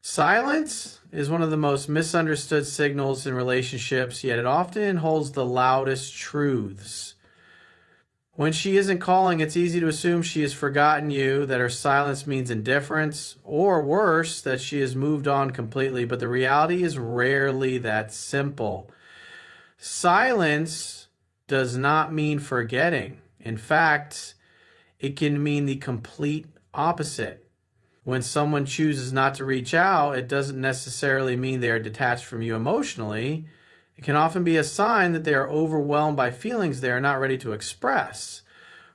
Silence is one of the most misunderstood signals in relationships, yet it often holds the loudest truths. When she isn't calling, it's easy to assume she has forgotten you, that her silence means indifference, or worse, that she has moved on completely. But the reality is rarely that simple. Silence does not mean forgetting. In fact, it can mean the complete opposite. When someone chooses not to reach out, it doesn't necessarily mean they are detached from you emotionally. It can often be a sign that they are overwhelmed by feelings they are not ready to express.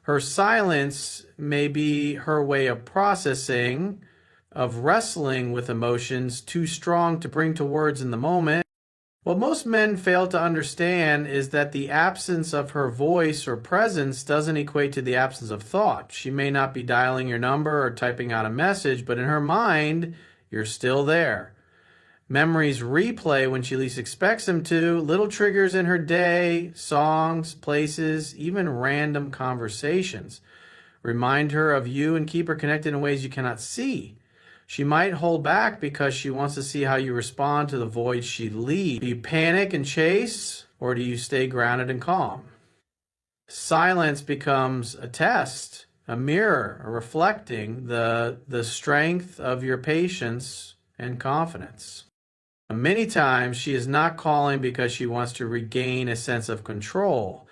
Her silence may be her way of processing, of wrestling with emotions too strong to bring to words in the moment. What most men fail to understand is that the absence of her voice or presence doesn't equate to the absence of thought. She may not be dialing your number or typing out a message, but in her mind, you're still there. Memories replay when she least expects them to. Little triggers in her day, songs, places, even random conversations remind her of you and keep her connected in ways you cannot see. She might hold back because she wants to see how you respond to the void she leaves. Do you panic and chase, or do you stay grounded and calm? Silence becomes a test, a mirror, reflecting the strength of your patience and confidence. Many times she is not calling because she wants to regain a sense of control.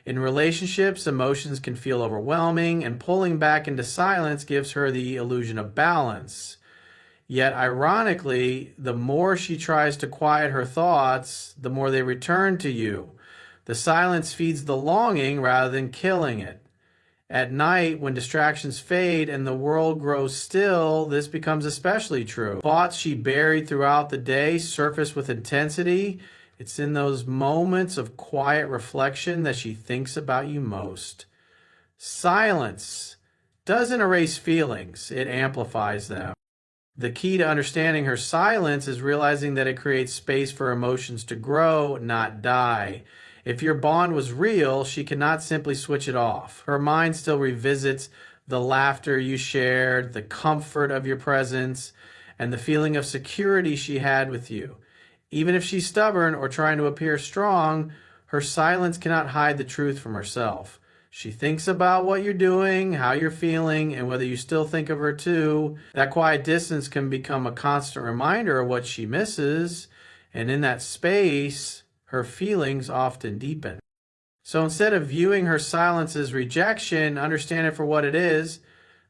In relationships, emotions can feel overwhelming, and pulling back into silence gives her the illusion of balance. Yet, ironically, the more she tries to quiet her thoughts, the more they return to you. The silence feeds the longing rather than killing it. At night, when distractions fade and the world grows still, this becomes especially true. Thoughts she buried throughout the day surface with intensity. It's in those moments of quiet reflection that she thinks about you most. Silence doesn't erase feelings, it amplifies them. The key to understanding her silence is realizing that it creates space for emotions to grow, not die. If your bond was real, she cannot simply switch it off. Her mind still revisits the laughter you shared, the comfort of your presence, and the feeling of security she had with you. Even if she's stubborn or trying to appear strong, her silence cannot hide the truth from herself. She thinks about what you're doing, how you're feeling, and whether you still think of her too. That quiet distance can become a constant reminder of what she misses, and in that space, her feelings often deepen. So instead of viewing her silence as rejection, understand it for what it is,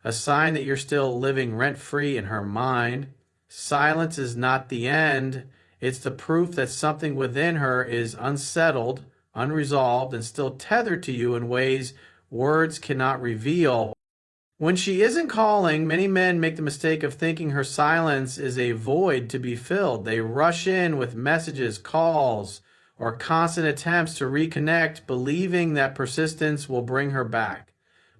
a sign that you're still living rent-free in her mind. Silence is not the end. It's the proof that something within her is unsettled, unresolved, and still tethered to you in ways words cannot reveal. When she isn't calling, many men make the mistake of thinking her silence is a void to be filled. They rush in with messages, calls, or constant attempts to reconnect, believing that persistence will bring her back.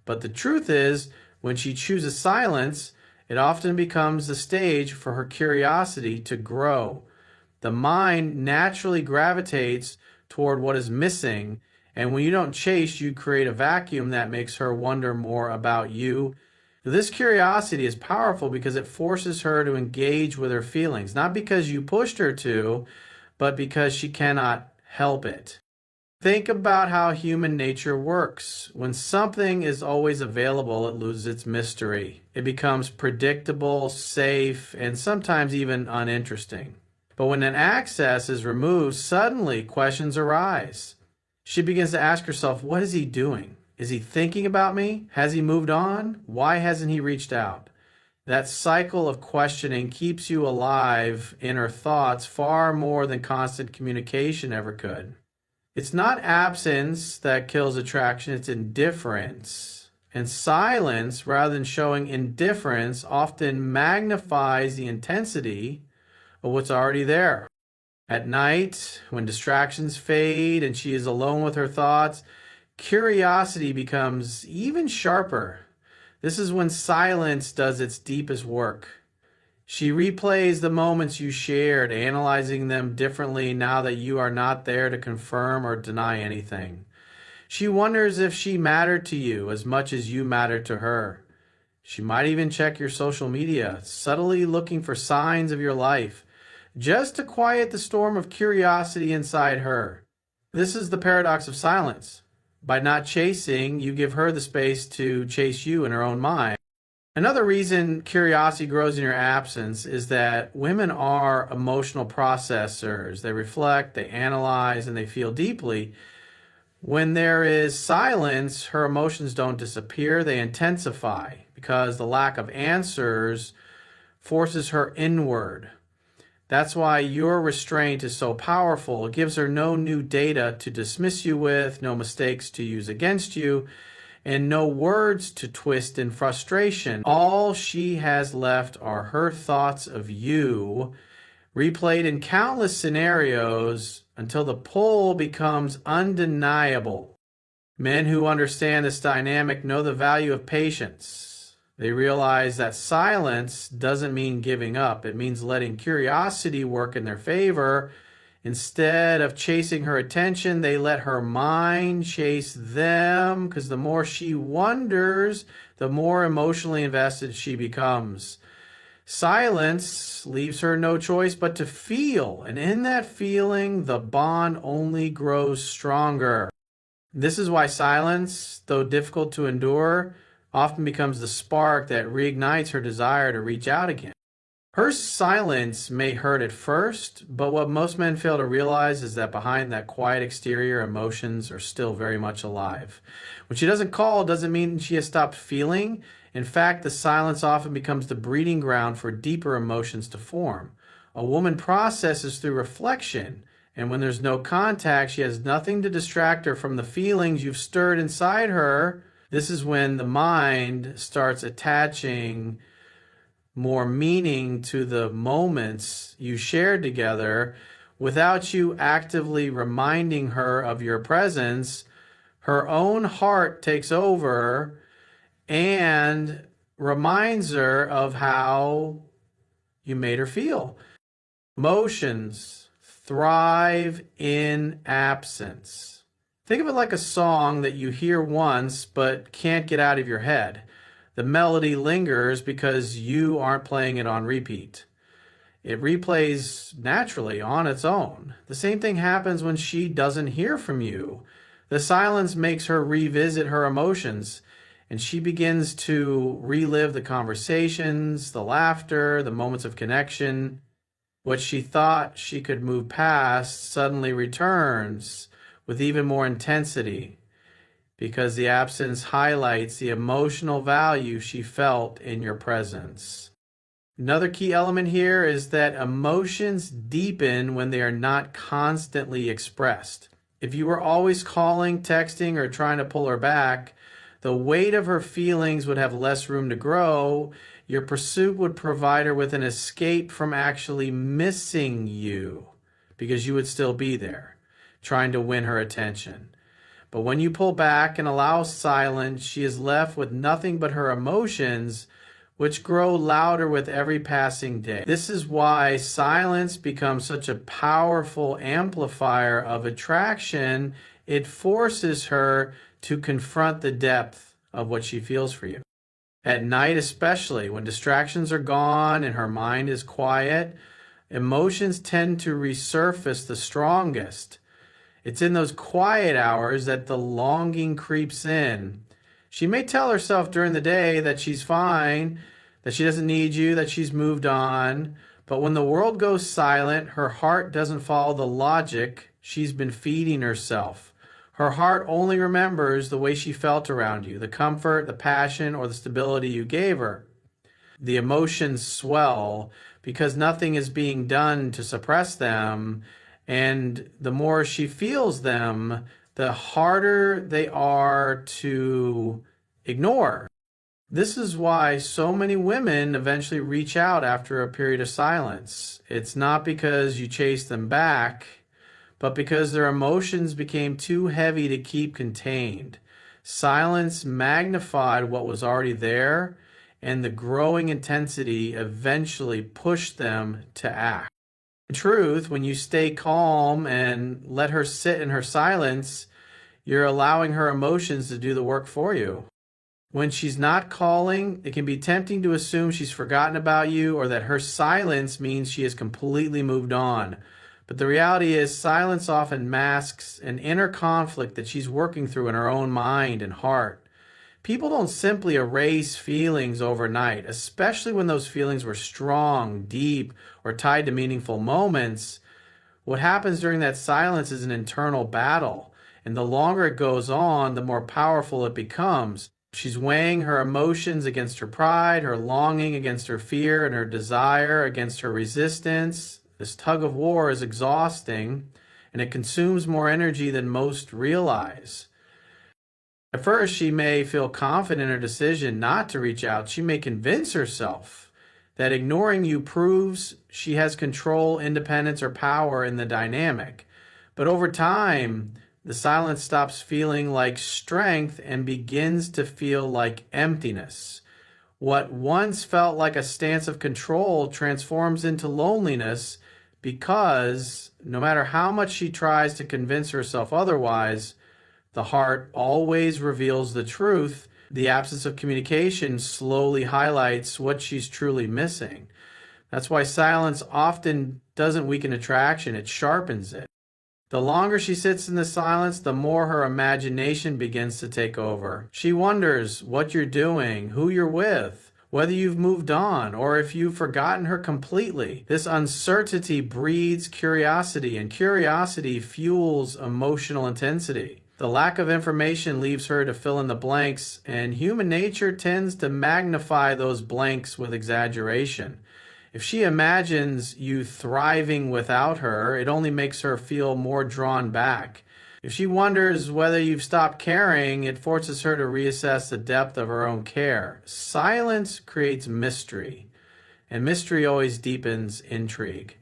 But the truth is, when she chooses silence, it often becomes the stage for her curiosity to grow. The mind naturally gravitates toward what is missing, and when you don't chase, you create a vacuum that makes her wonder more about you. This curiosity is powerful because it forces her to engage with her feelings, not because you pushed her to, but because she cannot help it. Think about how human nature works. When something is always available, it loses its mystery. It becomes predictable, safe, and sometimes even uninteresting. But when an access is removed, suddenly questions arise. She begins to ask herself, what is he doing? Is he thinking about me? Has he moved on? Why hasn't he reached out? That cycle of questioning keeps you alive in her thoughts far more than constant communication ever could. It's not absence that kills attraction, it's indifference. And silence, rather than showing indifference, often magnifies the intensity of what's already there. At night, when distractions fade and she is alone with her thoughts, curiosity becomes even sharper. This is when silence does its deepest work. She replays the moments you shared, analyzing them differently now that you are not there to confirm or deny anything. She wonders if she mattered to you as much as you mattered to her. She might even check your social media, subtly looking for signs of your life, just to quiet the storm of curiosity inside her. This is the paradox of silence. By not chasing, you give her the space to chase you in her own mind. Another reason curiosity grows in your absence is that women are emotional processors. They reflect, they analyze, and they feel deeply. When there is silence, her emotions don't disappear, they intensify because the lack of answers forces her inward. That's why your restraint is so powerful. It gives her no new data to dismiss you with, no mistakes to use against you, and no words to twist in frustration. All she has left are her thoughts of you, replayed in countless scenarios until the pull becomes undeniable. Men who understand this dynamic know the value of patience. They realize that silence doesn't mean giving up. It means letting curiosity work in their favor. Instead of chasing her attention, they let her mind chase them, because the more she wonders, the more emotionally invested she becomes. Silence leaves her no choice but to feel, and in that feeling, the bond only grows stronger. This is why silence, though difficult to endure, often becomes the spark that reignites her desire to reach out again. Her silence may hurt at first, but what most men fail to realize is that behind that quiet exterior, emotions are still very much alive. When she doesn't call, it doesn't mean she has stopped feeling. In fact, the silence often becomes the breeding ground for deeper emotions to form. A woman processes through reflection, and when there's no contact, she has nothing to distract her from the feelings you've stirred inside her. This is when the mind starts attaching more meaning to the moments you shared together without you actively reminding her of your presence. Her own heart takes over and reminds her of how you made her feel. Emotions thrive in absence. Think of it like a song that you hear once but can't get out of your head. The melody lingers because you aren't playing it on repeat. It replays naturally on its own. The same thing happens when she doesn't hear from you. The silence makes her revisit her emotions, and she begins to relive the conversations, the laughter, the moments of connection. What she thought she could move past suddenly returns with even more intensity, because the absence highlights the emotional value she felt in your presence. Another key element here is that emotions deepen when they are not constantly expressed. If you were always calling, texting, or trying to pull her back, the weight of her feelings would have less room to grow. Your pursuit would provide her with an escape from actually missing you, because you would still be there, trying to win her attention. But when you pull back and allow silence, she is left with nothing but her emotions, which grow louder with every passing day. This is why silence becomes such a powerful amplifier of attraction. It forces her to confront the depth of what she feels for you. At night especially, when distractions are gone and her mind is quiet, emotions tend to resurface the strongest. It's in those quiet hours that the longing creeps in. She may tell herself during the day that she's fine, that she doesn't need you, that she's moved on. But when the world goes silent, her heart doesn't follow the logic she's been feeding herself. Her heart only remembers the way she felt around you, the comfort, the passion, or the stability you gave her. The emotions swell because nothing is being done to suppress them. And the more she feels them, the harder they are to ignore. This is why so many women eventually reach out after a period of silence. It's not because you chase them back, but because their emotions became too heavy to keep contained. Silence magnified what was already there, and the growing intensity eventually pushed them to act. In truth, when you stay calm and let her sit in her silence, you're allowing her emotions to do the work for you. When she's not calling, it can be tempting to assume she's forgotten about you or that her silence means she has completely moved on. But the reality is, silence often masks an inner conflict that she's working through in her own mind and heart. People don't simply erase feelings overnight, especially when those feelings were strong, deep, or tied to meaningful moments. What happens during that silence is an internal battle, and the longer it goes on, the more powerful it becomes. She's weighing her emotions against her pride, her longing against her fear, and her desire against her resistance. This tug of war is exhausting, and it consumes more energy than most realize. At first, she may feel confident in her decision not to reach out. She may convince herself that ignoring you proves she has control, independence, or power in the dynamic. But over time, the silence stops feeling like strength and begins to feel like emptiness. What once felt like a stance of control transforms into loneliness because no matter how much she tries to convince herself otherwise, the heart always reveals the truth. The absence of communication slowly highlights what she's truly missing. That's why silence often doesn't weaken attraction, it sharpens it. The longer she sits in the silence, the more her imagination begins to take over. She wonders what you're doing, who you're with, whether you've moved on, or if you've forgotten her completely. This uncertainty breeds curiosity, and curiosity fuels emotional intensity. The lack of information leaves her to fill in the blanks, and human nature tends to magnify those blanks with exaggeration. If she imagines you thriving without her, it only makes her feel more drawn back. If she wonders whether you've stopped caring, it forces her to reassess the depth of her own care. Silence creates mystery, and mystery always deepens intrigue.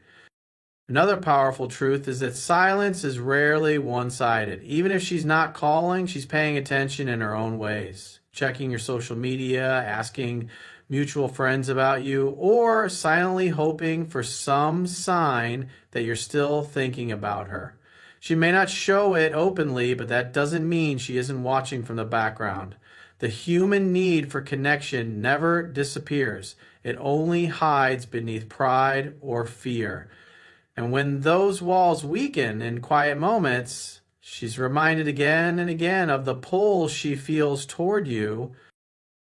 Another powerful truth is that silence is rarely one-sided. Even if she's not calling, she's paying attention in her own ways, checking your social media, asking mutual friends about you, or silently hoping for some sign that you're still thinking about her. She may not show it openly, but that doesn't mean she isn't watching from the background. The human need for connection never disappears. It only hides beneath pride or fear. And when those walls weaken in quiet moments, she's reminded again and again of the pull she feels toward you.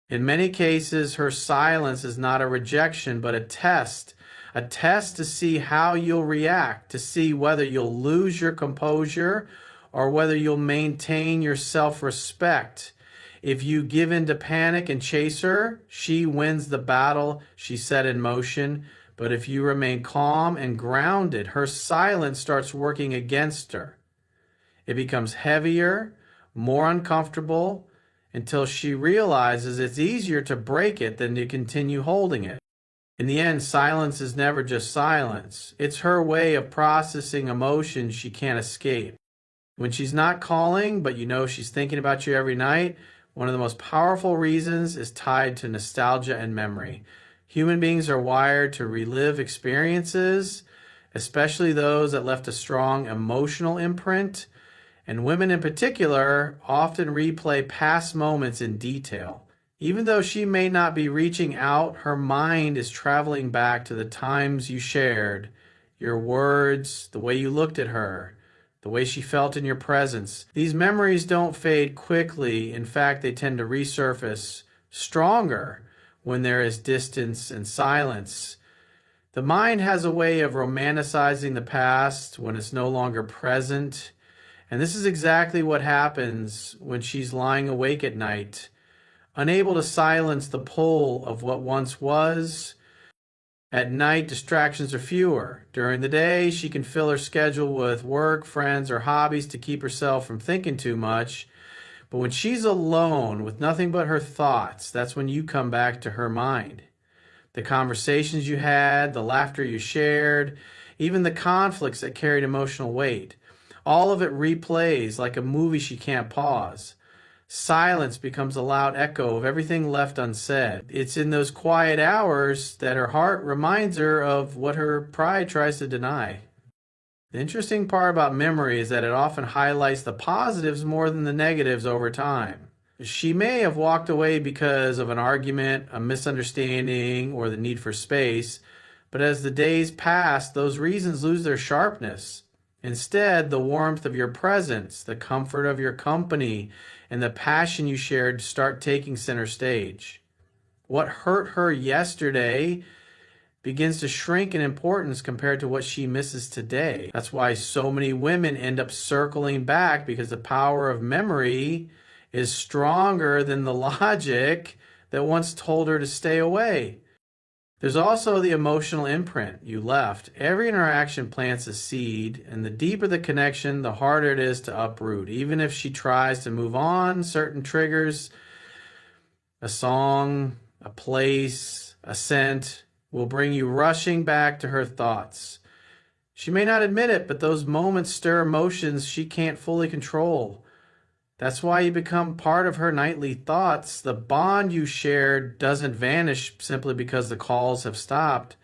In many cases, her silence is not a rejection, but a test to see how you'll react, to see whether you'll lose your composure or whether you'll maintain your self-respect. If you give in to panic and chase her, she wins the battle she set in motion. But if you remain calm and grounded, her silence starts working against her. It becomes heavier, more uncomfortable, until she realizes it's easier to break it than to continue holding it. In the end, silence is never just silence. It's her way of processing emotions she can't escape. When she's not calling, but you know she's thinking about you every night, one of the most powerful reasons is tied to nostalgia and memory. Human beings are wired to relive experiences, especially those that left a strong emotional imprint. And women in particular often replay past moments in detail. Even though she may not be reaching out, her mind is traveling back to the times you shared, your words, the way you looked at her, the way she felt in your presence. These memories don't fade quickly. In fact, they tend to resurface stronger when there is distance and silence. The mind has a way of romanticizing the past when it's no longer present. And this is exactly what happens when she's lying awake at night, unable to silence the pull of what once was. At night, distractions are fewer. During the day, she can fill her schedule with work, friends, or hobbies to keep herself from thinking too much. But when she's alone with nothing but her thoughts, that's when you come back to her mind. The conversations you had, the laughter you shared, even the conflicts that carried emotional weight. All of it replays like a movie she can't pause. Silence becomes a loud echo of everything left unsaid. It's in those quiet hours that her heart reminds her of what her pride tries to deny. The interesting part about memory is that it often highlights the positives more than the negatives over time. She may have walked away because of an argument, a misunderstanding, or the need for space, but as the days pass, those reasons lose their sharpness. Instead, the warmth of your presence, the comfort of your company, and the passion you shared start taking center stage. What hurt her yesterday begins to shrink in importance compared to what she misses today. That's why so many women end up circling back, because the power of memory is stronger than the logic that once told her to stay away. There's also the emotional imprint you left. Every interaction plants a seed, and the deeper the connection, the harder it is to uproot. Even if she tries to move on, certain triggers, a song, a place, a scent, will bring you rushing back to her thoughts. She may not admit it, but those moments stir emotions she can't fully control. That's why you become part of her nightly thoughts. The bond you shared doesn't vanish simply because the calls have stopped.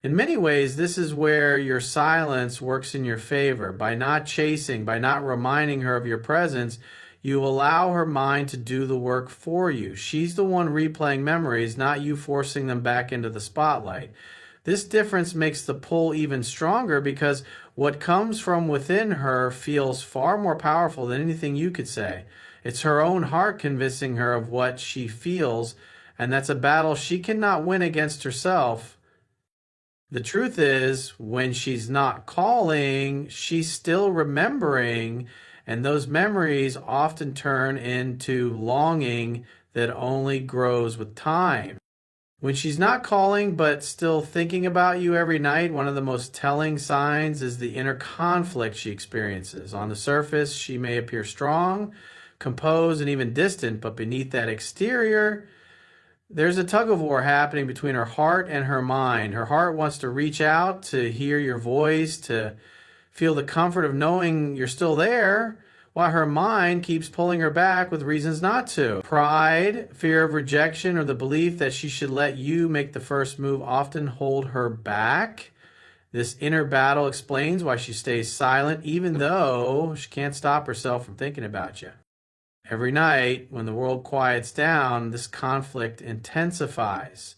In many ways, this is where your silence works in your favor. By not chasing, by not reminding her of your presence, you allow her mind to do the work for you. She's the one replaying memories, not you forcing them back into the spotlight. This difference makes the pull even stronger, because what comes from within her feels far more powerful than anything you could say. It's her own heart convincing her of what she feels, and that's a battle she cannot win against herself. The truth is, when she's not calling, she's still remembering, and those memories often turn into longing that only grows with time. When she's not calling but still thinking about you every night, one of the most telling signs is the inner conflict she experiences. On the surface, she may appear strong, composed, and even distant, but beneath that exterior, there's a tug-of-war happening between her heart and her mind. Her heart wants to reach out, to hear your voice, to feel the comfort of knowing you're still there, while her mind keeps pulling her back with reasons not to. Pride, fear of rejection, or the belief that she should let you make the first move often hold her back. This inner battle explains why she stays silent, even though she can't stop herself from thinking about you. Every night, when the world quiets down, this conflict intensifies.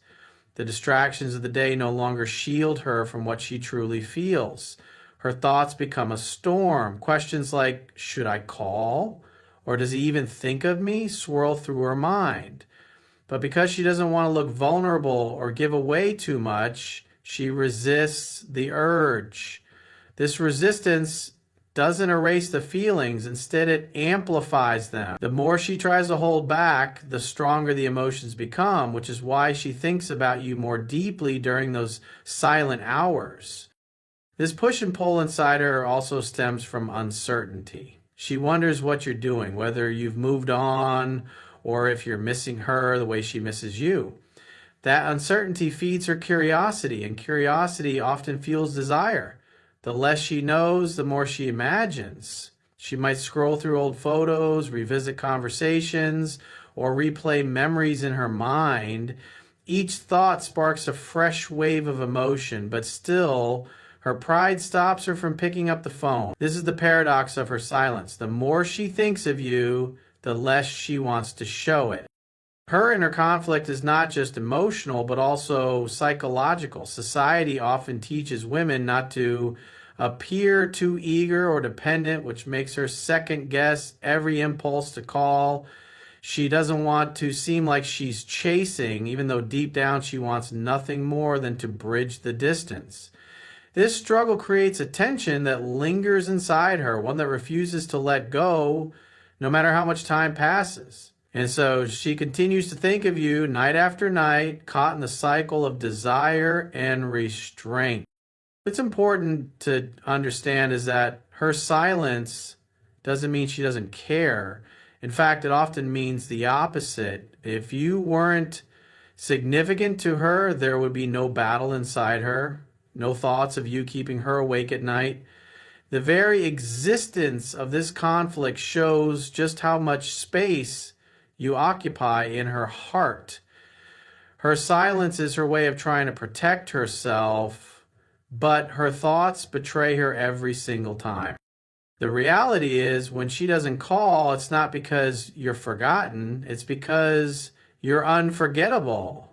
The distractions of the day no longer shield her from what she truly feels. Her thoughts become a storm. Questions like, should I call? Or does he even think of me? Swirl through her mind. But because she doesn't want to look vulnerable or give away too much, she resists the urge. This resistance doesn't erase the feelings. Instead, it amplifies them. The more she tries to hold back, the stronger the emotions become, which is why she thinks about you more deeply during those silent hours. This push and pull inside her also stems from uncertainty. She wonders what you're doing, whether you've moved on or if you're missing her the way she misses you. That uncertainty feeds her curiosity, and curiosity often fuels desire. The less she knows, the more she imagines. She might scroll through old photos, revisit conversations, or replay memories in her mind. Each thought sparks a fresh wave of emotion, but still, her pride stops her from picking up the phone. This is the paradox of her silence. The more she thinks of you, the less she wants to show it. Her inner conflict is not just emotional, but also psychological. Society often teaches women not to appear too eager or dependent, which makes her second guess every impulse to call. She doesn't want to seem like she's chasing, even though deep down she wants nothing more than to bridge the distance. This struggle creates a tension that lingers inside her, one that refuses to let go no matter how much time passes. And so she continues to think of you night after night, caught in the cycle of desire and restraint. What's important to understand is that her silence doesn't mean she doesn't care. In fact, it often means the opposite. If you weren't significant to her, there would be no battle inside her, no thoughts of you keeping her awake at night. The very existence of this conflict shows just how much space you occupy in her heart. Her silence is her way of trying to protect herself, but her thoughts betray her every single time. The reality is when she doesn't call, it's not because you're forgotten, it's because you're unforgettable.